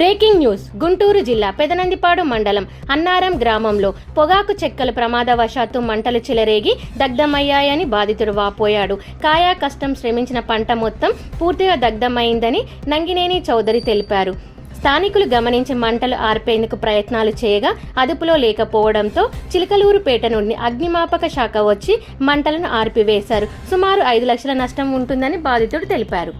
Breaking news. Guntur జిల్లా పెదనందిపాడు మండలం అన్నారం గ్రామంలో పొగాకు చెక్కలు ప్రమాదవశాత్తు మంటలు చెలరేగి దగ్ధమయ్యాయని బాధితుడు వాపోయాడు. కాయా కష్టం శ్రమించిన పంట మొత్తం పూర్తిగా దగ్ధమైందని నంగినేని చౌదరి తెలిపారు. స్థానికులు గమనించి మంటలు ఆర్పేందుకు ప్రయత్నాలు చేయగా అదుపులో లేకపోవడంతో చిలకలూరుపేట నుండి అగ్నిమాపక శాఖ వచ్చి మంటలను ఆర్పివేశారు. సుమారు 5 లక్షల నష్టం ఉంటుందని బాధితుడు తెలిపారు.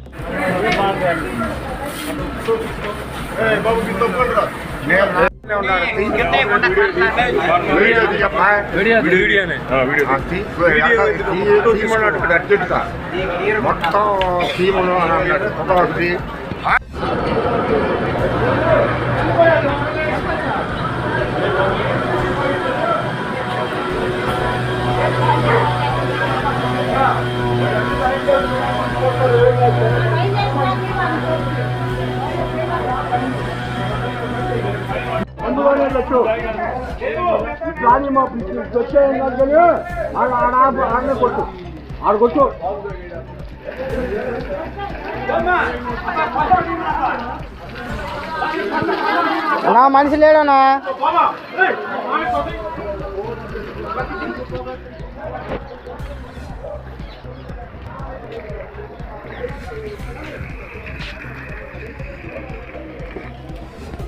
నా మనిషి లేడనా